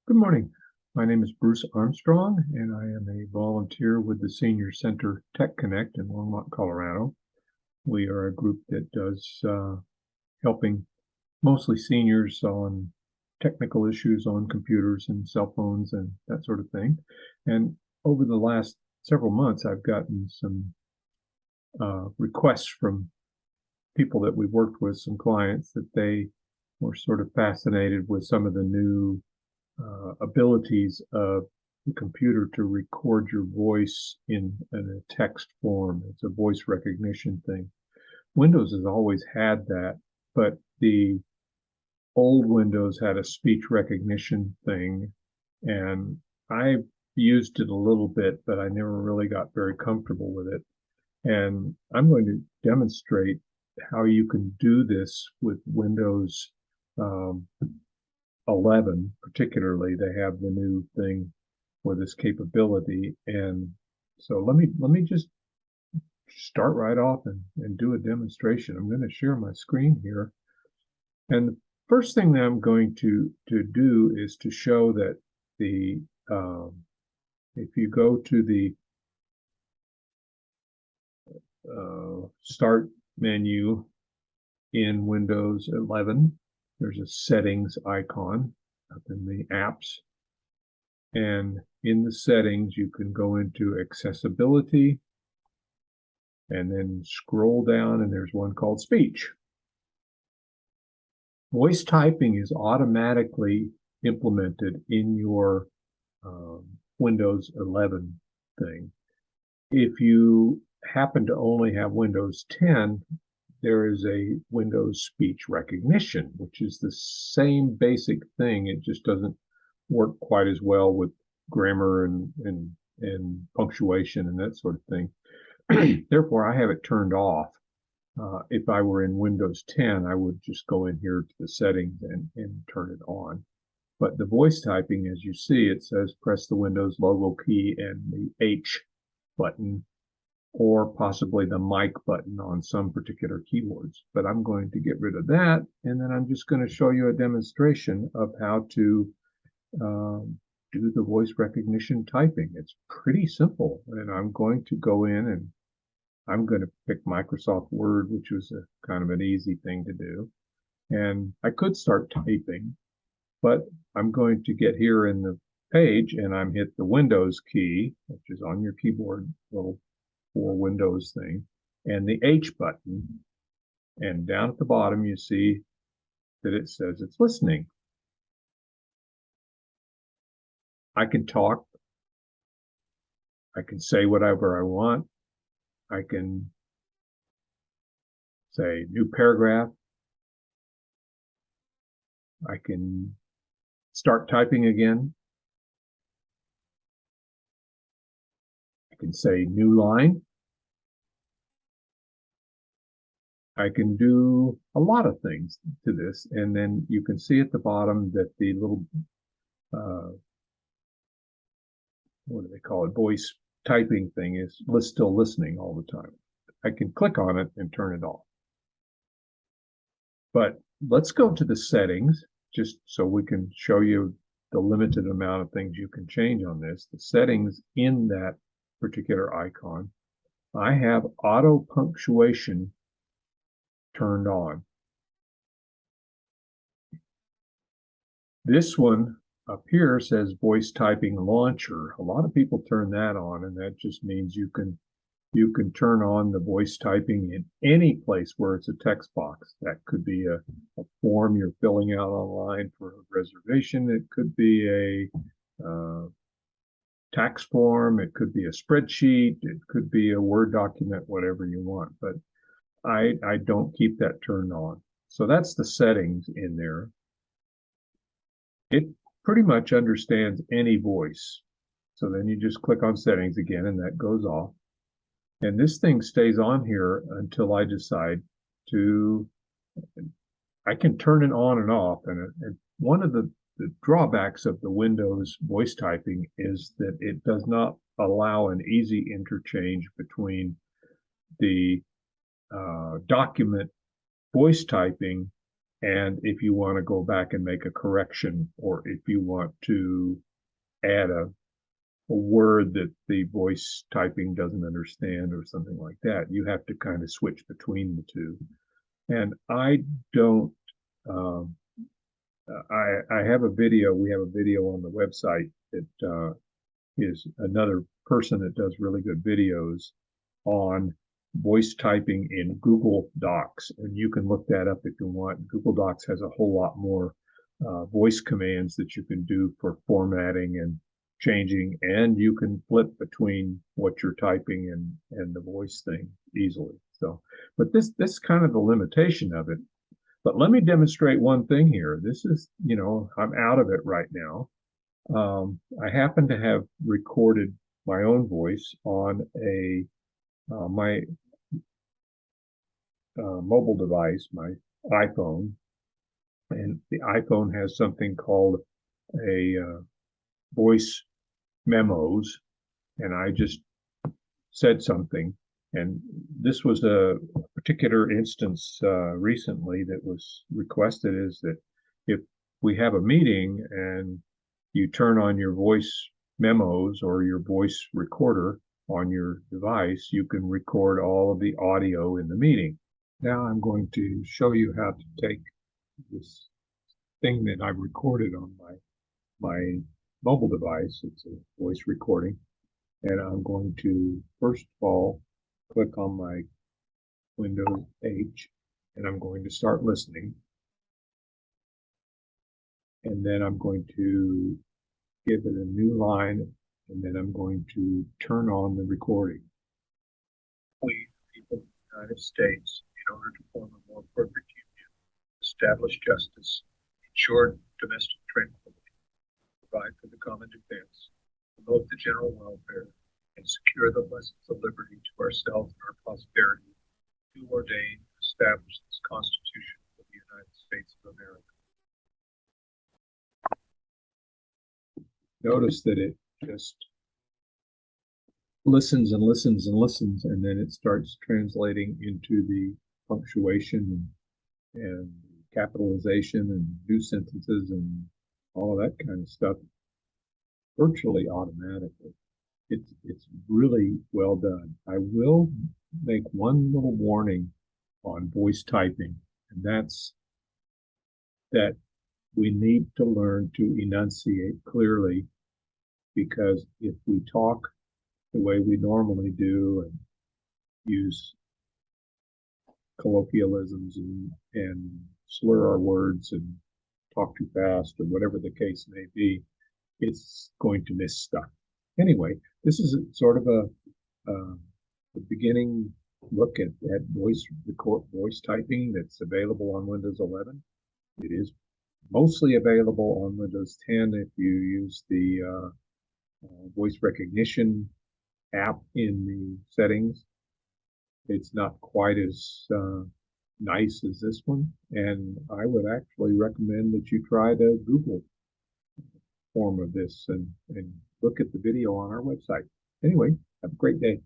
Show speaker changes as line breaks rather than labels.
Good morning. My name is Bruce Armstrong, and I am a volunteer with the Senior Center Tech Connect in Longmont, Colorado. We are a group that does helping mostly seniors on technical issues on computers and cell phones and that sort of thing. And over the last several months, I've gotten some requests from people that we've worked with, some clients, that they were sort of fascinated with some of the new abilities of the computer to record your voice in a text form. It's a voice recognition thing. Windows has always had that, but the old Windows had a speech recognition thing, and I used it a little bit, but I never really got very comfortable with it. And I'm going to demonstrate how you can do this with Windows 11, particularly. They have the new thing for this capability. And so let me just start right off and do a demonstration. I'm going to share my screen here. And the first thing that I'm going to do is to show that the if you go to the Start menu in Windows 11, there's a settings icon up in the apps. And in the settings, you can go into accessibility and then scroll down, and there's one called speech. Voice typing is automatically implemented in your Windows 11 thing. If you happen to only have Windows 10, there is a Windows speech recognition, which is the same basic thing. It just doesn't work quite as well with grammar and punctuation and that sort of thing. Therefore, I have it turned off. If I were in Windows 10, I would just go in here to the settings and turn it on. But the voice typing, as you see, it says press the Windows logo key and the H button, or possibly the mic button on some particular keyboards. But I'm going to get rid of that, and then I'm just going to show you a demonstration of how to do the voice recognition typing. It's pretty simple, and I'm going to go in and I'm going to pick Microsoft Word, which was a kind of an easy thing to do. And I could start typing, but I'm going to get here in the page, and I'm hit the Windows key, which is on your keyboard, little for Windows thing, and the H button. And down at the bottom, you see that it says it's listening. I can talk. I can say whatever I want. I can say new paragraph. I can start typing again. I can say new line. I can do a lot of things to this. And then you can see at the bottom that the little, what do they call it, voice typing thing is still listening all the time. I can click on it and turn it off. But let's go to the settings, just so we can show you the limited amount of things you can change on this. The settings in that particular icon, I have auto punctuation turned on. This one up here says voice typing launcher. A lot of people turn that on, and that just means you can turn on the voice typing in any place where it's a text box. That could be a form you're filling out online for a reservation. It could be a tax form. It could be a spreadsheet. It could be a Word document, whatever you want. But I don't keep that turned on. So that's the settings in there. It pretty much understands any voice. So then you just click on settings again, and that goes off. And this thing stays on here until I decide to, I can turn it on and off. And one of the drawbacks of the Windows voice typing is that it does not allow an easy interchange between the document voice typing and if you want to go back and make a correction, or if you want to add a word that the voice typing doesn't understand or something like that, you have to kind of switch between the two. And I don't, I have a video, we have a video on the website that is another person that does really good videos on voice typing in Google Docs. And you can look that up if you want. Google Docs has a whole lot more voice commands that you can do for formatting and changing, and you can flip between what you're typing and the voice thing easily. So, but this is kind of the limitation of it. But let me demonstrate one thing here. This is, you know, I'm out of it right now. I happen to have recorded my own voice on my mobile device, my iPhone, and the iPhone has something called a voice memos, and I just said something. And this was a particular instance recently that was requested, is that if we have a meeting and you turn on your voice memos or your voice recorder on your device, you can record all of the audio in the meeting. Now I'm going to show you how to take this thing that I've recorded on my mobile device. It's a voice recording. And I'm going to, first of all, click on my Windows H, and I'm going to start listening. And then I'm going to give it a new line, and then I'm going to turn on the recording. We, people of the United States, in order to form a more perfect union, establish justice, ensure domestic tranquility, provide for the common defense, promote the general welfare, and secure the blessings of liberty to ourselves and our posterity, do ordain and establish this Constitution of the United States of America. Notice that it just listens and listens and listens, and then it starts translating into the punctuation and capitalization and new sentences and all of that kind of stuff virtually automatically. It's really well done. I will make one little warning on voice typing, and that's that we need to learn to enunciate clearly, because if we talk the way we normally do and use colloquialisms and slur our words and talk too fast or whatever the case may be, it's going to miss stuff. Anyway, this is sort of a beginning look at voice typing that's available on Windows 11. It is mostly available on Windows 10 if you use the voice recognition app in the settings. It's not quite as nice as this one, and I would actually recommend that you try the Google form of this and look at the video on our website. Anyway, have a great day.